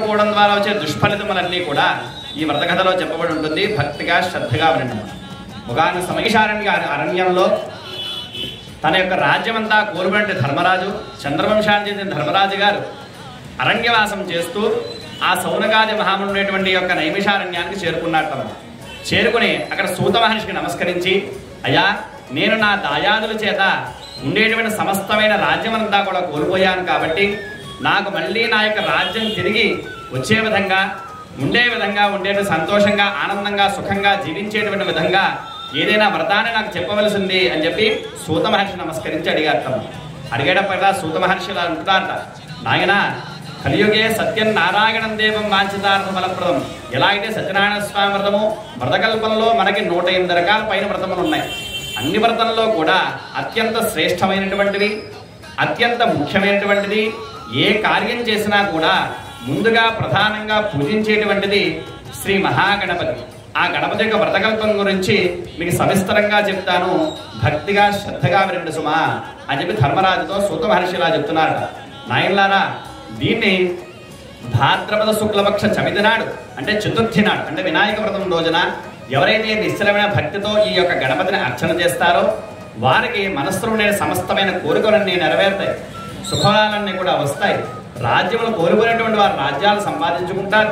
పోవడం ద్వారా వచ్చే దుష్ఫలితములన్నీ కూడా ఈ వ్రతకథలో చెప్పబడి ఉంటుంది. భక్తిగా శ్రద్ధగా వినండి. ఒకనొక సమయశారణ్య అరణ్యంలో తన యొక్క రాజ్యమంతా కోరుకున్నట్టు ధర్మరాజు, చంద్రవంశానికి చెందిన ధర్మరాజు గారు అరణ్యవాసం చేస్తూ ఆ సౌనకాది మహాముని ఉండేటువంటి యొక్క నైమిషారణ్యానికి చేరుకున్నట్టు. చేరుకుని అక్కడ సూత మహర్షికి నమస్కరించి, అయ్యా నేను నా దాయాదుల చేత ఉండేటువంటి సమస్తమైన రాజ్యమంతా కూడా కోల్పోయాను, కాబట్టి నాకు మళ్ళీ నా యొక్క రాజ్యం తిరిగి వచ్చే విధంగా ఉండేటువంటి సంతోషంగా ఆనందంగా సుఖంగా జీవించేటువంటి విధంగా ఏదైనా వ్రతాన్ని నాకు చెప్పవలసింది అని చెప్పి సూత మహర్షి నమస్కరించి అడిగారు. అడిగేటప్పటిగా సూత మహర్షి ఇలా అంటున్నారట, నాయన కలియుగే సత్యం నారాయణం దేవం వాంఛితార్థ ఫలప్రదం. ఎలా అయితే సత్యనారాయణ స్వామి వ్రతము వ్రతకల్పంలో మనకి 108 రకాల పైన వ్రతములు ఉన్నాయి. అన్ని వ్రతంలో కూడా అత్యంత శ్రేష్టమైనటువంటిది, అత్యంత ముఖ్యమైనటువంటిది, ఏ కార్యం చేసినా కూడా ముందుగా ప్రధానంగా పూజించేటువంటిది శ్రీ మహాగణపతి. ఆ గణపతి యొక్క వ్రతకల్పం గురించి మీకు సవిస్తరంగా చెప్తాను, భక్తిగా శ్రద్ధగా వినండి సుమా అని చెప్పి ధర్మరాజుతో సూత మహర్షి ఇలా చెప్తున్నారట. నాయనలారా, దీన్ని భాద్రపద శుక్లపక్ష చవితి నాడు అంటే చతుర్థి నాడు అంటే వినాయక వ్రతం రోజున ఎవరైతే నిశ్చలమైన భక్తితో ఈ యొక్క గణపతిని అర్చన చేస్తారో వారికి మనస్సులో ఉండే సమస్తమైన కోరికలన్నీ నెరవేరుతాయి, సుఖాలన్నీ కూడా వస్తాయి. రాజ్యములు కోరుకునేటువంటి వారు రాజ్యాలు సంపాదించుకుంటారు.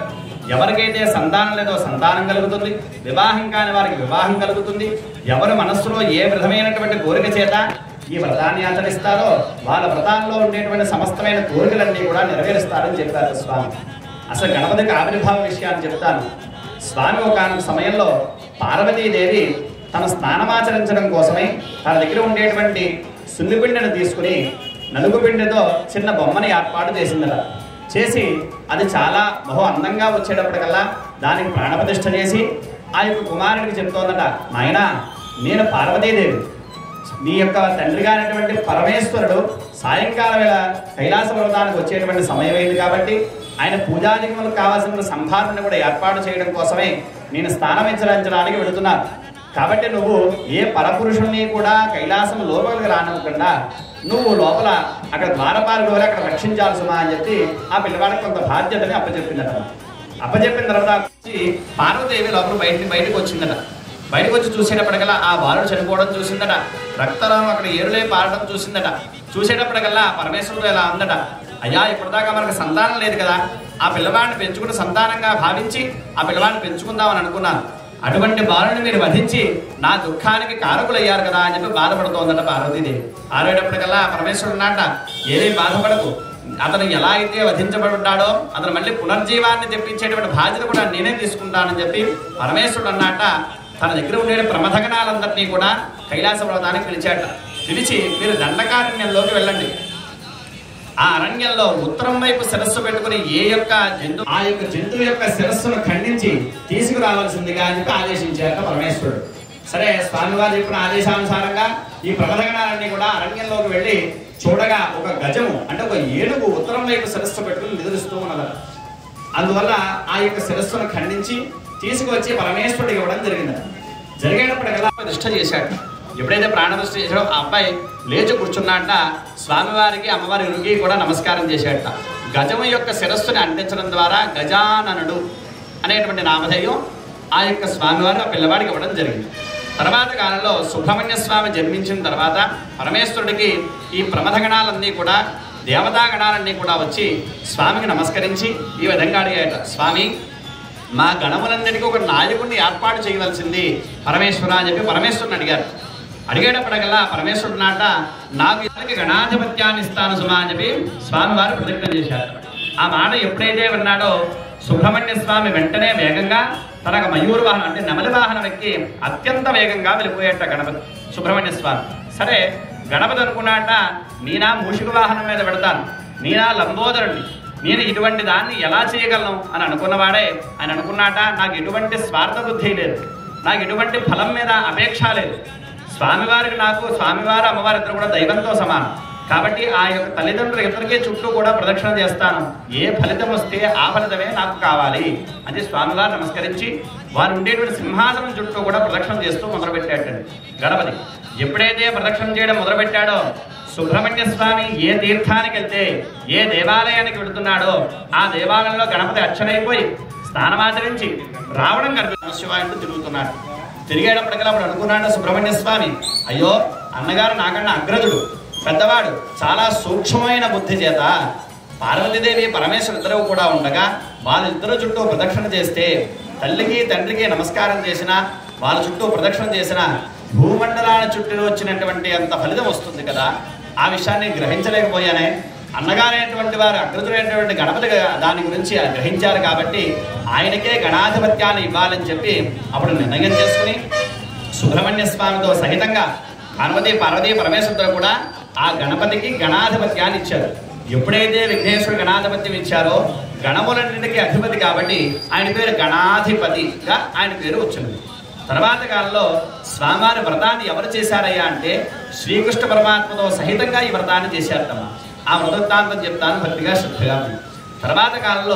ఎవరికైతే సంతానం లేదో సంతానం కలుగుతుంది, వివాహం కాని వారికి వివాహం కలుగుతుంది. ఎవరు మనస్సులో ఏ విధమైనటువంటి కోరిక చేత ఈ వ్రతాన్ని ఆచరిస్తారో వాళ్ళ వ్రతాల్లో ఉండేటువంటి సమస్తమైన కోరికలన్నీ కూడా నెరవేరుస్తారని చెప్పారు స్వామి. అసలు గణపతికి ఆవిర్భావ విషయాన్ని చెప్తాను. స్వామి ఒకనొక సమయంలో పార్వతీదేవి తన స్నానమాచరించడం కోసమై తన దగ్గర ఉండేటువంటి సున్నిపిండిని తీసుకుని నలుగుపిండితో చిన్న బొమ్మని ఏర్పాటు చేసిందట. చేసి అది చాలా బహు అందంగా వచ్చేటప్పటికల్లా దానికి ప్రాణప్రతిష్ఠ చేసి ఆ యొక్క కుమారుడికి చెప్తోందట, నాయనా నేను పార్వతీదేవి, నీ యొక్క తండ్రిగా అయినటువంటి పరమేశ్వరుడు సాయంకాలం వేళ కైలాస పర్వతానికి వచ్చేటువంటి సమయం అయింది, కాబట్టి ఆయన పూజాధికములకు కావాల్సిన సంభారణ కూడా ఏర్పాటు చేయడం కోసమే నేను స్థానమించడానికి వెళుతున్నాను. కాబట్టి నువ్వు ఏ పరపురుషుల్ని కూడా కైలాసం లోపలికి రానివ్వకుండా నువ్వు లోపల అక్కడ ద్వారపాలకు అక్కడ రక్షించాలి సుమా అని చెప్పి ఆ పిల్లవాడికి కొంత బాధ్యతని అప్పచెప్పిందట. అప్పచెప్పిన తర్వాత పార్వతీదేవి లోపల బయటకు వచ్చిందట. బయటకు వచ్చి చూసేటప్పటికల్లా ఆ బాలుడు చనిపోవడం చూసిందట. రక్తరాము అక్కడ ఏరులే పారడం చూసిందట. చూసేటప్పటికల్లా పరమేశ్వరుడు ఎలా అందట, అయ్యా ఇప్పటిదాకా మనకు సంతానం లేదు కదా, ఆ పిల్లవాడిని పెంచుకుని సంతానంగా భావించి ఆ పిల్లవాడిని పెంచుకుందామని అనుకున్నాను. అటువంటి బాలుని మీరు వధించి నా దుఃఖానికి కారకులయ్యారు కదా అని చెప్పి బాధపడుతోందట పార్వతీదేవి. ఆరేటప్పటికల్లా పరమేశ్వరుడు అన్నట, ఏమీ బాధపడకు, అతను ఎలా అయితే వధించబడ్డాడో అతను మళ్ళీ పునర్జీవాన్ని తెప్పించేటువంటి బాధ్యత కూడా నేనే తీసుకుంటానని చెప్పి పరమేశ్వరుడు అన్నట తన దగ్గర ఉండే ప్రమథగణాలందరినీ కూడా కైలాస పర్వతానికి పిలిచాట. పిలిచి మీరు దండకారణ్యంలోకి వెళ్ళండి, ఆ అరణ్యంలో ఉత్తరం వైపు శిరస్సు పెట్టుకుని ఆ యొక్క జంతువు యొక్క శిరస్సును ఖండించి తీసుకురావాల్సిందిగా అని చెప్పి ఆదేశించారట పరమేశ్వరుడు. సరే, స్వామివారు చెప్పిన ఆదేశానుసారంగా ఈ ప్రమథగణాలన్నీ కూడా అరణ్యంలోకి వెళ్ళి చూడగా ఒక గజము అంటే ఒక ఏనుగు ఉత్తరం వైపు శిరస్సు పెట్టుకుని నిద్రిస్తూ ఉన్నదట. అందువల్ల ఆ యొక్క శిరస్సును ఖండించి తీసుకువచ్చి పరమేశ్వరుడికి ఇవ్వడం జరిగిందట. జరిగేటప్పటికల్లా ప్రతిష్ఠ చేశాడు. ఎప్పుడైతే ప్రాణప్రతిష్ఠ చేశాడో ఆ అబ్బాయి లేచి కూర్చున్నట్ట స్వామివారికి అమ్మవారి ఇరుగి కూడా నమస్కారం చేశాడట. గజము యొక్క శిరస్సుని అంటించడం ద్వారా గజాననుడు అనేటువంటి నామధేయం ఆ యొక్క స్వామివారు ఆ పిల్లవాడికి ఇవ్వడం జరిగింది. తర్వాత కాలంలో సుబ్రహ్మణ్య స్వామి జన్మించిన తర్వాత పరమేశ్వరుడికి ఈ ప్రమథగణాలన్నీ కూడా దేవతాగణాలన్నీ కూడా వచ్చి స్వామికి నమస్కరించి ఈ విధంగా అడిగాయట, స్వామి మా గణములన్నిటికీ ఒక నాయకుడిని ఏర్పాటు చేయవలసింది పరమేశ్వర అని చెప్పి పరమేశ్వరుని అడిగారు. అడిగేటప్పటికల్లా పరమేశ్వరుడు నాట నాకు ఇతనికి గణాధిపత్యాన్ని ఇస్తాను సుమా అని చెప్పి స్వామివారు ప్రతిజ్ఞ చేశారు. ఆ మాట ఎప్పుడైతే విన్నాడో సుబ్రహ్మణ్య స్వామి వెంటనే వేగంగా తనకు మయూర వాహనం అంటే నెమలి వాహనం ఎక్కి అత్యంత వేగంగా వెళ్ళిపోయేట గణపతి సుబ్రహ్మణ్య స్వామి. సరే, గణపతి అనుకున్నాట నేనా మూషిక వాహనం మీద పెడతాను, నేనా లంబోదరుణ్ణి, నేను ఇటువంటి దాన్ని ఎలా చేయగలను అని అనుకున్నవాడే ఆయన అనుకున్నాట నాకు ఎటువంటి స్వార్థ బుద్ధి లేదు, నాకు ఎటువంటి ఫలం మీద అపేక్ష లేదు. స్వామివారికి నాకు స్వామివారు అమ్మవారి ఇద్దరు కూడా దైవంతో సమానం, కాబట్టి ఆ యొక్క తల్లిదండ్రులు ఇద్దరికీ చుట్టూ కూడా ప్రదక్షిణ చేస్తాను, ఏ ఫలితం వస్తే ఆ ఫలితమే నాకు కావాలి అని స్వామివారు నమస్కరించి వారు ఉండేటువంటి సింహాసనం చుట్టూ కూడా ప్రదక్షిణ చేస్తూ మొదలుపెట్టాడండి గణపతి. ఎప్పుడైతే ప్రదక్షిణ చేయడం మొదలుపెట్టాడో సుబ్రహ్మణ్య స్వామి ఏ తీర్థానికి వెళ్తే ఏ దేవాలయానికి వెళుతున్నాడో ఆ దేవాలయంలో గణపతి అర్చనైపోయి స్నానమాచరించి రావడం కనిపిస్తుంది. శివ అంటూ తిరుగుతున్నాడు. తిరిగేటప్పటికల్లా అప్పుడు అనుకున్నాడు సుబ్రహ్మణ్య స్వామి, అయ్యో అన్నగారు నాకన్నా అగ్రజుడు, పెద్దవాడు, చాలా సూక్ష్మమైన బుద్ధి చేత పార్వతీదేవి పరమేశ్వరు ఇద్దరు కూడా ఉండగా వాళ్ళిద్దరు చుట్టూ ప్రదక్షిణ చేస్తే తల్లికి తండ్రికి నమస్కారం చేసిన వాళ్ళ చుట్టూ ప్రదక్షిణ చేసిన భూమండలాల చుట్టూ వచ్చినటువంటి అంత ఫలితం వస్తుంది కదా. ఆ విషయాన్ని గ్రహించలేకపోయానే. అన్నగారైనటువంటి వారు అగ్రజుడైనటువంటి గణపతి దాని గురించి గ్రహించారు కాబట్టి ఆయనకే గణాధిపత్యాన్ని ఇవ్వాలని చెప్పి అప్పుడు నిర్ణయం చేసుకుని సుబ్రహ్మణ్య స్వామితో సహితంగా పార్వతీ పరమేశ్వరుడు కూడా ఆ గణపతికి గణాధిపత్యాన్ని ఇచ్చారు. ఎప్పుడైతే విఘ్నేశ్వరుడు గణాధిపత్యం ఇచ్చారో గణములన్నింటికి అధిపతి కాబట్టి ఆయన పేరు గణాధిపతిగా ఆయన పేరు వచ్చింది. తర్వాత కాలంలో స్వామివారి వ్రతాన్ని ఎవరు చేశారయ్యా అంటే శ్రీకృష్ణ పరమాత్మతో సహితంగా ఈ వ్రతాన్ని చేశారమ్మా. ఆ వ్రతవృత్తాంతం చెప్తాను భక్తిగా శ్రద్ధగా. తర్వాత కాలంలో